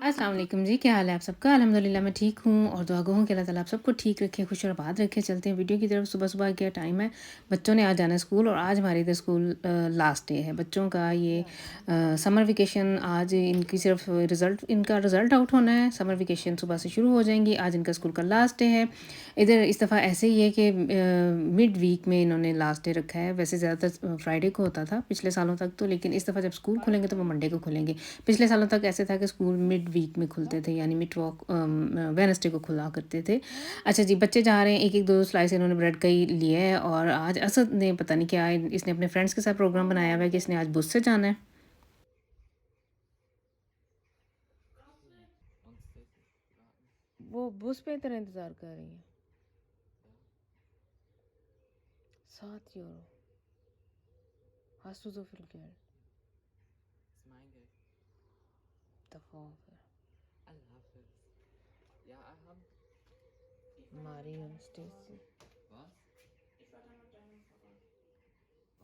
अस्सलाम वालेकुम जी, क्या हाल है आप सबका? अल्हम्दुलिल्लाह मैं ठीक हूँ और दुआ गो हूँ कि अल्लाह ताला आप सबको ठीक रखे, खुश और आबाद रखे। चलते हैं वीडियो की तरफ। सुबह-सुबह क्या टाइम है, बच्चों ने आज जाना है स्कूल और आज हमारे इधर स्कूल लास्ट डे है बच्चों का। ये समर वेकेशन आज इनकी सिर्फ इनका रिज़ल्ट आउट होना है। समर वेकेशन सुबह से शुरू हो जाएंगी। आज इनका स्कूल का लास्ट डे है। इधर इस दफ़ा ऐसे ही है कि मिड वीक में इन्होंने लास्ट डे रखा है। वैसे ज़्यादातर फ्राइडे को होता था पिछले सालों तक तो, लेकिन इस दफ़ा जब स्कूल खुलेंगे तो वो मंडे को खुलेंगे। पिछले सालों तक ऐसे था कि स्कूल मिड वीक में खुलते थे, यानी मिड वॉक वेडनेसडे को खुला करते थे। अच्छा जी, बच्चे जा रहे हैं, एक एक दो स्लाइस इन्होंने ब्रेड का ही लिया है। और आज असद ने पता नहीं क्या इसने अपने फ्रेंड्स के साथ प्रोग्राम बनाया हुआ है कि इसने आज बुस से जाना है। वो बुस पे तरह इंतज़ार कर रही है। 7 euro. Hast du so viel Geld? Das ist mein Geld. Davor Allah Hafiz. Ja, Aham. Mario und Stacy। Was?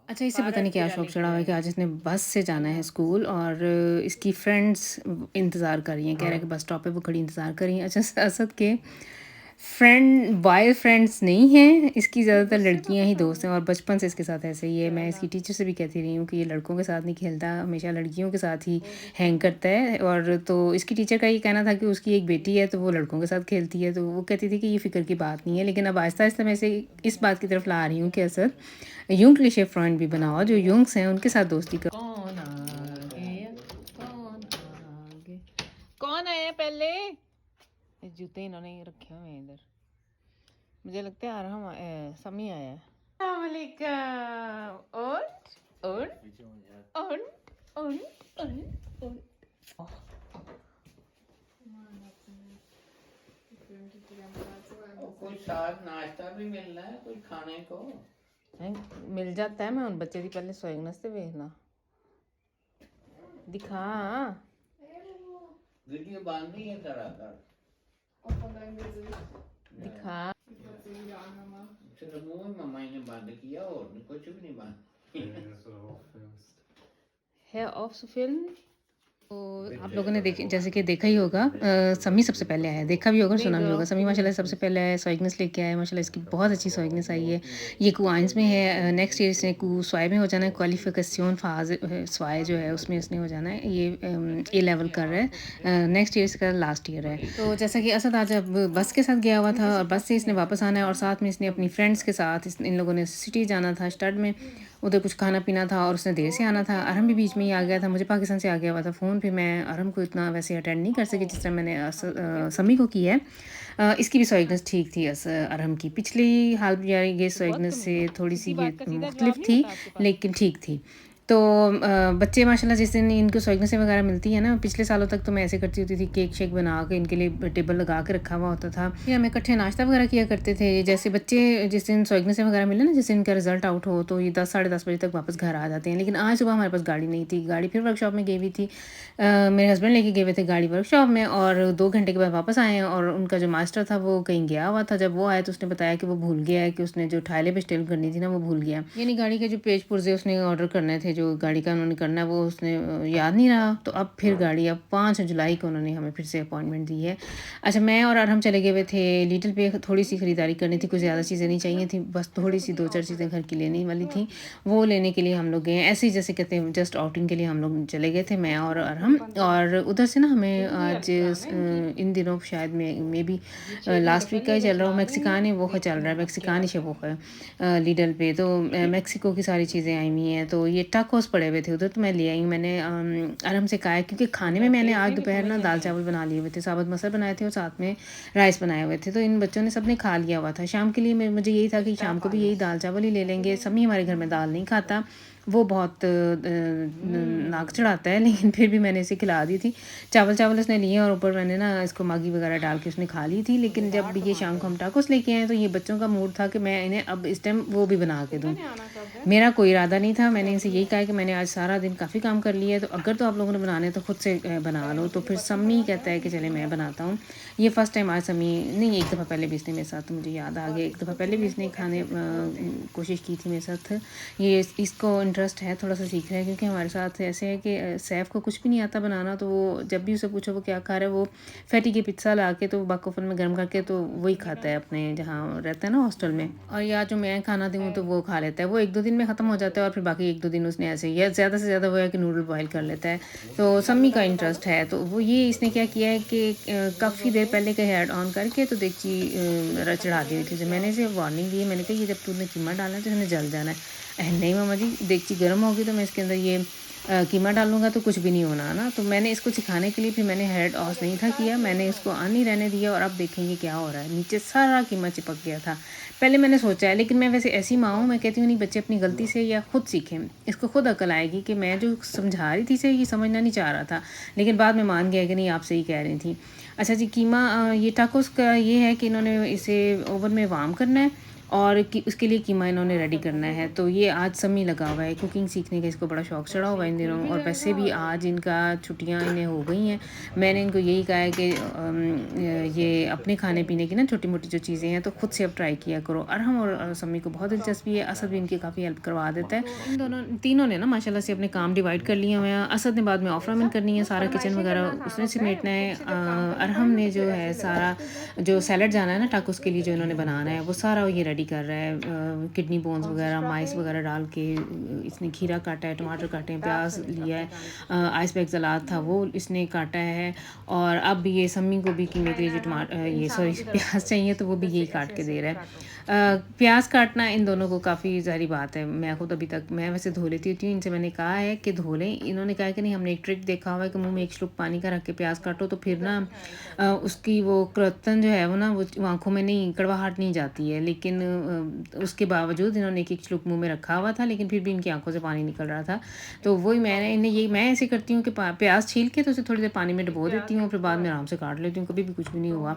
अच्छा, इसे पता नहीं क्या शौक चढ़ा हुआ है कि आज इसने बस से जाना है स्कूल और इसकी फ्रेंड्स इंतज़ार कर रही हैं। कह रहा है कि बस स्टॉप पे वो खड़ी इंतज़ार कर रही हैं। अच्छा, असद के बॉय फ्रेंड्स नहीं हैं, इसकी ज़्यादातर लड़कियां ही दोस्त हैं और बचपन से इसके साथ ऐसे ही है। मैं इसकी टीचर से भी कहती रही हूँ कि ये लड़कों के साथ नहीं खेलता, हमेशा लड़कियों के साथ ही हैंग करता है। और तो इसकी टीचर का ये कहना था कि उसकी एक बेटी है तो वो लड़कों के साथ खेलती है, तो वो कहती थी कि ये फ़िक्र की बात नहीं है। लेकिन अब आहिस्ता आहिस्ता मैं इसे इस बात की तरफ ला रही हूँ कि असद युंग फ्रेंड भी बनाओ, जो युंग्स हैं उनके साथ दोस्ती करो। कौन आ गया, कौन आ गया, कौन आया पहले? जूते इन्होंने रखे हुए हैं इधर। मुझे लगता है आराम समी आया है। अस्सलामुअलैकुम। और कोई साथ नाश्ता भी मिलना है, कोई खाने को मिल जाता है। मैं उन बच्चे की पहले सोएगनस से देखना दिखा। वीडियो बंद नहीं है तेरा कर दिखा सिर्फ मुंह ही मम्मा ने बंद किया और कुछ भी नहीं बंद है ऑफ फिल्म। तो आप लोगों ने जैसे कि देखा ही होगा, समी सबसे पहले आया, देखा भी होगा, सुना भी होगा। समी माशाल्लाह सबसे पहले आया, सोइगनेस लेके आया। माशाल्लाह इसकी बहुत अच्छी सोइगनेस आई है। ये कुआइंस में है, नेक्स्ट ईयर इसने स्वाई में हो जाना है। क्वालिफिकेशन फाज स्वाई जो है उसमें इसने हो जाना है। ये ए लेवल कर रहा है। नेक्स्ट ईयर इसका लास्ट ईयर है। तो जैसा कि असद आज अब बस के साथ गया हुआ था और बस से इसने वापस आना है और साथ में इसने अपनी फ्रेंड्स के साथ इन लोगों ने सिटी जाना था स्टड में, उधर कुछ खाना पीना था और उसने देर से आना था। अरहम भी बीच में ही आ गया था, मुझे पाकिस्तान से आ गया हुआ था फ़ोन पे। मैं अरहम को इतना वैसे अटेंड नहीं कर सकी जिस तरह मैंने समी को की है। इसकी भी सोइगनेस ठीक थी। अरहम की पिछली हाल ये सोइगनेस से थोड़ी सी ये मुख्तलिफ थी लेकिन ठीक थी। तो बच्चे माशाल्लाह जिस दिन इनको सोइगनेसें वगैरह मिलती है ना, पिछले सालों तक तो मैं ऐसे करती होती थी, केक शेक बना के इनके लिए टेबल लगा के रखा हुआ होता था, फिर हम इकट्ठे नाश्ता वगैरह किया करते थे। जैसे बच्चे जिस दिन सोइगनेसें वगैरह मिले ना, जिस दिन इनका रिजल्ट आउट हो, तो ये 10 साढ़े 10 बजे तक वापस घर आ जाते हैं। लेकिन आज सुबह हमारे पास गाड़ी नहीं थी, गाड़ी फिर वर्कशॉप में गई हुई थी। मेरे हस्बैंड लेके गए हुए थे गाड़ी वर्कशॉप में और 2 घंटे के बाद वापस आए हैं। और उनका जो मास्टर था वो कहीं गया हुआ था। जब वो आया तो उसने बताया कि वो भूल गया है कि उसने जो थाइले पे स्टिल करनी थी ना, वो भूल गया। यानी गाड़ी के जो पेज पुर्जे उसने ऑर्डर करने थे, जो गाड़ी का उन्होंने करना है, वो उसने याद नहीं रहा। तो अब फिर गाड़ी, अब 5 जुलाई को उन्होंने हमें फिर से अपॉइंटमेंट दी है। अच्छा, मैं और अरहम चले गए हुए थे लिटिल पे, थोड़ी सी ख़रीदारी करनी थी, कुछ ज़्यादा चीज़ें नहीं चाहिए थी, बस थोड़ी सी 2-4 चीज़ें घर की लेने वाली थी, वो लेने के लिए हम लोग गए। ऐसे ही जैसे कहते हैं जस्ट आउटिंग के लिए हम लोग चले गए थे, मैं और अरहम। और उधर से ना हमें आज इन दिनों शायद मे भी लास्ट वीक का ही चल रहा हो, मैक्सिकान ही वो चल रहा है, मैक्सिकान ही वो है लीडल पे। तो मैक्सिको की सारी चीज़ें आई हुई हैं, तो ये टाकोस पड़े हुए थे उधर, तो मैं ले आई। मैंने आराम से कहा है क्योंकि खाने में मैंने आज दोपहर ना दाल चावल बना लिए हुए थे, साबुत मसर बनाए थे और साथ में राइस बनाए हुए थे, तो इन बच्चों ने सब ने खा लिया हुआ था। शाम के लिए मुझे यही था कि शाम को भी यही दाल चावल ही ले लेंगे। सभी हमारे घर में दाल नहीं खाता, वो बहुत नाक चढ़ाता है, लेकिन फिर भी मैंने इसे खिला दी थी। चावल इसने लिए और ऊपर मैंने ना इसको मैगी वगैरह डाल के उसने खा ली थी। लेकिन जब ये शाम को हम टाकोस लेके आए तो ये बच्चों का मूड था कि मैं इन्हें अब इस टाइम वो भी बना के दूँ। मेरा कोई इरादा नहीं था, मैंने इनसे यही कहा कि मैंने आज सारा दिन काफ़ी काम कर लिया है, तो अगर तो आप लोगों ने बनाने तो खुद से बना लो। तो फिर समी कहता है कि चले मैं बनाता हूँ। ये फ़र्स्ट टाइम आज समी नहीं, एक दफ़ा पहले भी इसने मेरे साथ, मुझे याद आ गया, एक दफ़ा पहले भी इसने खाने कोशिश की थी मेरे साथ। ये इसको इंटरेस्ट है, थोड़ा सा सीख रहा है, क्योंकि हमारे साथ ऐसे है कि सैफ को कुछ भी नहीं आता बनाना, तो वो जब भी उसे पूछो वो क्या खा रहा है, वो फैटी की पिज़्ज़ा ला के तो बक ओवन में गर्म करके तो वही खाता है अपने जहाँ रहता है ना हॉस्टल में। और या जो मैं खाना दूँ तो वो खा लेता है। वो 1-2 दिन में ख़त्म हो जाता है और फिर बाकी 1-2 दिन उसने ऐसे ही, या ज़्यादा से ज़्यादा वो है कि नूडल बॉयल कर लेता है। तो सम्मी का इंटरेस्ट है, तो वो ये इसने क्या किया है कि काफ़ी देर पहले का हेड ऑन करके तो देगची चढ़ा दी हुई थी। तो मैंने इसे वार्निंग दी है, मैंने कहा ये जब तूने कीमा डालना है तो इसने जल जाना है। नहीं मामा जी, देगची गर्म होगी तो मैं इसके अंदर ये कीमा डालूँगा तो कुछ भी नहीं होना ना। तो मैंने इसको सिखाने के लिए फिर मैंने हेड ऑफ नहीं था किया, मैंने इसको ऑन ही रहने दिया और अब देखेंगे क्या हो रहा है। नीचे सारा कीमा चिपक गया था। पहले मैंने सोचा है, लेकिन मैं वैसे ऐसी माँ हूँ, मैं कहती हूँ नहीं, बच्चे अपनी गलती से या खुद सीखें। इसको खुद अकल आएगी कि मैं जो समझा रही थी इसे ये समझना नहीं चाह रहा था, लेकिन बाद में मान गया कि नहीं आप सही कह रही थी। अच्छा जी, कीमा ये टाकोस का ये है कि इन्होंने इसे ओवन में वार्म करना है और उसके लिए कीमा इन्होंने रेडी करना है। तो ये आज सम्मी लगा हुआ है कुकिंग सीखने का, इसको बड़ा शौक चढ़ा हुआ है इन दिनों। और वैसे भी आज इनका छुट्टियां इन्हें हो गई हैं। मैंने इनको यही कहा है कि ये अपने खाने पीने की ना छोटी मोटी जो चीज़ें हैं तो खुद से अब ट्राई किया करो। अरहम और सम्मी को बहुत दिलचस्पी है, असद भी इनकी काफ़ी हेल्प करवा देता है। इन दोनों तीनों ने ना माशाल्लाह से अपने काम डिवाइड कर लिए हुए हैं। असद ने बाद में ऑफ रामेन करनी है, सारा किचन वगैरह उसने समेटना है। अरहम ने जो है सारा जो सैलड जाना है ना टाकोस के लिए जो इन्होंने बनाना है वो सारा ये रेडी कर रहा है। किडनी बोन्स वगैरह माइस वगैरह डाल के इसने खीरा काटा है, टमाटर काटे हैं, प्याज लिया है, आइस पैक सलाद था वो इसने काटा है। और अब ये सम्मी को भी कीमे के लिए जो टमाटर ये सॉरी प्याज चाहिए तो वो भी यही काट के दे रहा है। प्याज काटना इन दोनों को काफ़ी सारी बात है। मैं खुद अभी तक मैं वैसे धो लेती होती हूँ, इनसे मैंने कहा है कि धो लें। इन्होंने कहा कि नहीं, हमने एक ट्रिक देखा हुआ है कि मुंह में एक स्लुक पानी का रख के प्याज काटो तो फिर ना उसकी वो क्रतन जो है वो ना वो आँखों में नहीं, कड़वाहट नहीं जाती है। लेकिन उसके बावजूद इन्होंने एक स्लुक मुंह में रखा हुआ था, लेकिन फिर भी इनकी आंखों से पानी निकल रहा था। तो वही मैंने इन्हें यही मैं ऐसे करती हूँ कि प्याज छील के तो उसे थोड़ी देर पानी में डुबो देती हूँ, फिर बाद में आराम से काट लेती हूँ, कभी भी कुछ भी नहीं हुआ।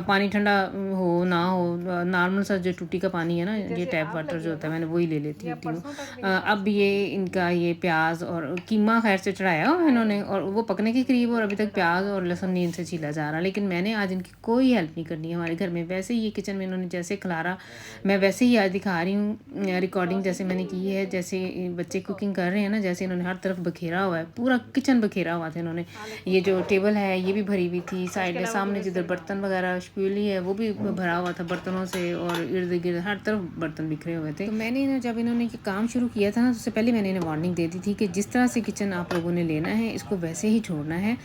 पानी ठंडा हो ना हो, नॉर्मल सा जो टूटी का पानी है ना, ये टैप वाटर जो होता है, मैंने वही ले लेती होती हूँ। अब ये इनका ये प्याज और कीमा खैर से चढ़ाया हो इन्होंने और वो पकने के करीब, और अभी तक प्याज और लहसुन नहीं इनसे छीला जा रहा। लेकिन मैंने आज इनकी कोई हेल्प नहीं करनी है हमारे घर में। वैसे ही ये किचन में इन्होंने जैसे खिलारा, मैं वैसे ही आज दिखा रही हूँ रिकॉर्डिंग जैसे मैंने की है। जैसे बच्चे कुकिंग कर रहे हैं ना, जैसे इन्होंने हर तरफ बखेरा हुआ है, पूरा किचन बखेरा हुआ था इन्होंने। ये जो टेबल है ये भी भरी हुई थी, साइड में सामने जिधर बर्तन वगैरह स्पूली है वो भी भरा हुआ था बर्तनों से, और इर्द गिर्द हर तरफ बर्तन बिखरे हुए थे। तो मैंने जब इन्होंने ये काम शुरू किया था ना, उससे पहले मैंने इन्हें वार्निंग दे दी थी कि जिस तरह से किचन आप लोगों ने लेना है इसको वैसे ही छोड़ना है।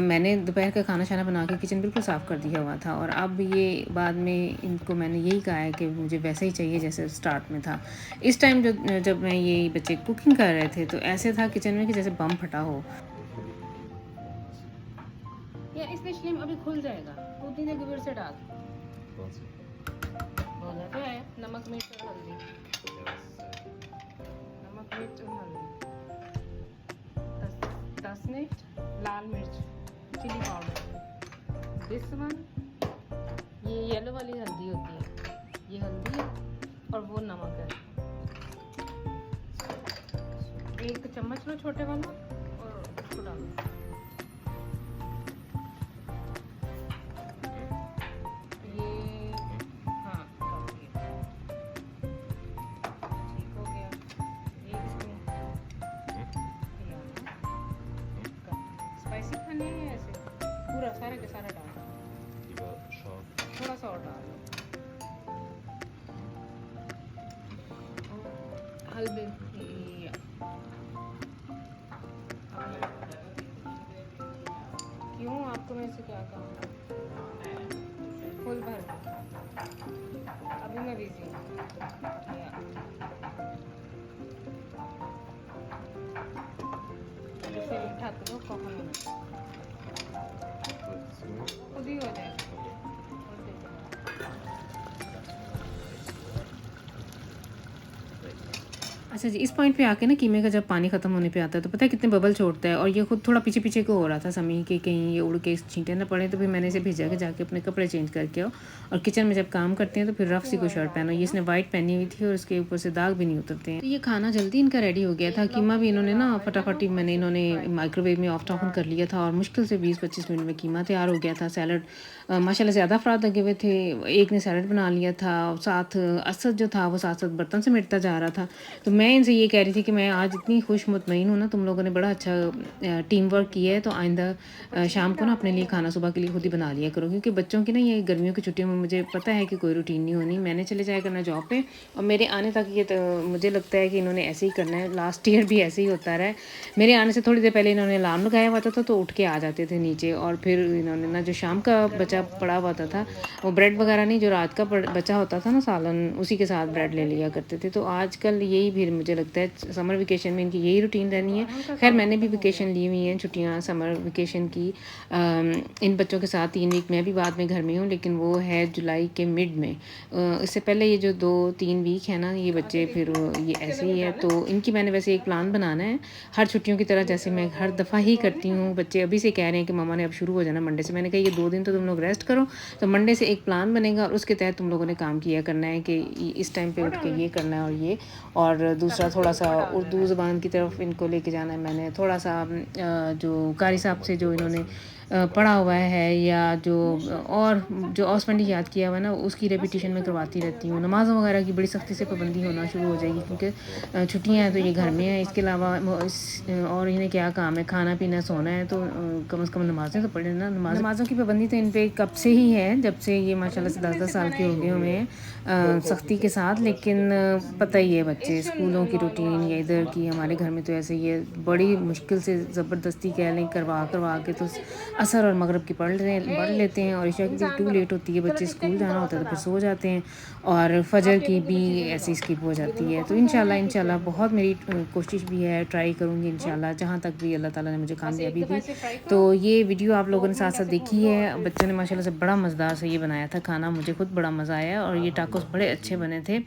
मैंने दोपहर का खाना शाना बना के किचन बिल्कुल साफ़ कर दिया हुआ था, और अब ये बाद में इनको मैंने यही कहा है कि मुझे वैसे ही चाहिए जैसे स्टार्ट में था। इस टाइम जब मैं ये बच्चे कुकिंग कर रहे थे तो ऐसे था किचन में कि जैसे बम फटा हो। यार इसमें स्लिम अभी खुल जाएगा, उतनी देर फिर से डाल बोला तो है। नमक मिर्च और हल्दी, नमक मिर्च और हल्दी, 10 मिनट, लाल मिर्च, चिली पाउडर, दिस वन, ये येलो वाली हल्दी होती है, ये हल्दी है और वो नमक है। एक चम्मच लो छोटे वाला और उसको डालो। स्पाइसी खाने हैं ऐसे पूरा सारा के सारा डालो, थोड़ा सा और डालो, हल्दी। क्यों आपको मैं से क्या कहूँ, फुल भर अभी मैं बिजी हूँ। इसे ढक दो, कौन खुद ही हो जाएगा। अच्छा जी, इस पॉइंट पे आके ना कीमे का जब पानी ख़त्म होने पे आता है तो पता है कितने बबल छोड़ता है, और ये खुद थोड़ा पीछे पीछे को हो रहा था समी के कहीं ये उड़ के छींटे ना पड़े। तो फिर मैंने इसे भेजा के जाके अपने कपड़े चेंज करके आओ, और किचन में जब काम करते हैं तो फिर रफ सी को शर्ट पहनो। ये इसने वाइट पहनी हुई थी और उसके ऊपर से दाग भी नहीं उतरते हैं। तो ये खाना जल्दी इनका रेडी हो गया था। कीमा भी इन्होंने ना फटाफटी मैंने इन्होंने माइक्रोवेव में ऑफ ऑन कर लिया था, और मुश्किल से 20-25 मिनट में कीमा तैयार हो गया था। सैलड माशाल्लाह ज़्यादा अफराद लगे हुए थे, एक ने सैलड बना लिया था, और साथ असद जो था वो साथ साथ बर्तन समेटता जा रहा था। तो मैं मैं इनसे ये कह रही थी कि मैं आज इतनी खुश मुतमईन हूँ ना, तुम लोगों ने बड़ा अच्छा टीम वर्क किया है, तो आइंदा शाम को ना अपने लिए खाना सुबह के लिए खुद ही बना लिया करो, क्योंकि बच्चों की ना ये गर्मियों की छुट्टियों में मुझे पता है कि कोई रूटीन नहीं होनी। मैंने चले जाया करना जॉब पे, और मेरे आने तक ये तो मुझे लगता है कि इन्होंने ऐसे ही करना है। लास्ट ईयर भी ऐसे ही होता रहा है। मेरे आने से थोड़ी देर पहले इन्होंने अलार्म लगाया हुआ था तो उठ के आ जाते थे नीचे, और फिर इन्होंने ना जो शाम का बचा पड़ा हुआ था वो ब्रेड वगैरह नहीं, जो रात का बचा होता था ना सालन, उसी के साथ ब्रेड ले लिया करते थे। तो आजकल यही भी मुझे लगता है समर वेकेशन में इनकी यही रूटीन रहनी है। खैर मैंने भी वेकेशन ली हुई हैं, छुट्टियाँ समर वेकेशन की इन बच्चों के साथ 3 वीक मैं भी बाद में घर में हूँ, लेकिन वो है जुलाई के मिड में। इससे पहले ये जो 2-3 वीक है ना, ये बच्चे फिर ये ऐसे ही है। तो इनकी मैंने वैसे एक प्लान बनाना है हर छुट्टियों की तरह, जैसे मैं हर दफ़ा ही करती हूँ। बच्चे अभी से कह रहे हैं कि मम्मा ने अब शुरू हो जाना मंडे से। मैंने कहा ये 2 दिन तो तुम लोग रेस्ट करो, तो मंडे से एक प्लान बनेगा और उसके तहत तुम लोगों ने काम किया करना है कि इस टाइम पे उठ के ये करना है और ये। और दूसरा थोड़ा सा उर्दू ज़बान की तरफ इनको लेके जाना है। मैंने थोड़ा सा जो कारी साहब से जो इन्होंने पढ़ा हुआ है या जो ऑसमंडी याद किया हुआ है ना, उसकी रेपिटेशन में करवाती रहती हूँ। नमाज़ वगैरह की बड़ी सख्ती से पाबंदी होना शुरू हो जाएगी, क्योंकि छुट्टियाँ हैं तो ये घर में है। इसके अलावा और इन्हें क्या काम है, खाना पीना सोना है, तो कम से कम नमाज़ें तो पढ़े ना। नमाज़ों की पाबंदी तो इन पर कब से ही है, जब से ये माशाल्लाह से 10-10 साल के हो गए हुए हैं सख्ती के साथ। लेकिन पता ही है बच्चे स्कूलों की रूटीन या इधर की, हमारे घर में तो ऐसे ही है, बड़ी मुश्किल से ज़बरदस्ती कह लें करवा के तो असर और मगरब की पढ़ लेते हैं, और इशा की भी टू लेट होती है, बच्चे स्कूल जाना होता है तो फिर सो जाते हैं, और फजर की भी ऐसी स्किप हो जाती है। तो इंशाल्लाह बहुत मेरी कोशिश भी है, ट्राई करूँगी इंशाल्लाह, जहाँ तक भी अल्लाह ताला ने मुझे कामयाबी दी। तो ये वीडियो आप लोगों ने साथ साथ देखी है। बच्चों ने माशाल्लाह से बड़ा मज़ेदार से ये बनाया था खाना, मुझे खुद बड़ा मज़ा आया, और ये टाकोस बड़े अच्छे बने थे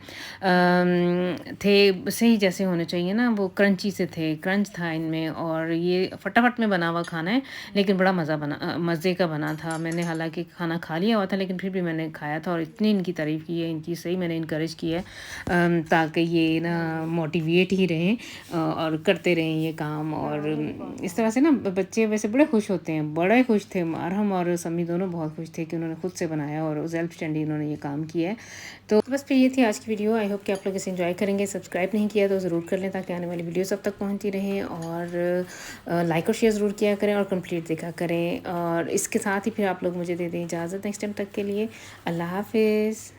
सही जैसे होने चाहिए ना, वो क्रंची से थे, क्रंच था इनमें, और ये फटाफट में बना हुआ खाना है, लेकिन बड़ा मज़े का बना था। मैंने हालांकि खाना खा लिया हुआ था, लेकिन फिर भी मैंने खाया था, और इतनी इनकी तारीफ़ की है, इनकी सही मैंने इनकरेज किया है ताकि ये ना मोटिवेट ही रहें और करते रहें ये काम। और इस तरह से ना बच्चे वैसे बड़े खुश होते हैं, बड़े खुश थे। अरहम और समी दोनों बहुत खुश थे कि उन्होंने खुद से बनाया और सेल्फ स्टडी उन्होंने ये काम किया है। तो बस फिर ये थी आज की वीडियो। आई होप कि आप लोग इसे एंजॉय करेंगे। सब्सक्राइब नहीं किया तो ज़रूर कर लें, ताकि आने वाली वीडियो सब तक पहुँचती रहें, और लाइक और शेयर ज़रूर किया करें और कंप्लीट देखा करें। और इसके साथ ही फिर आप लोग मुझे दे दें इजाज़त नेक्स्ट टाइम तक के लिए। अल्लाह हाफिज़।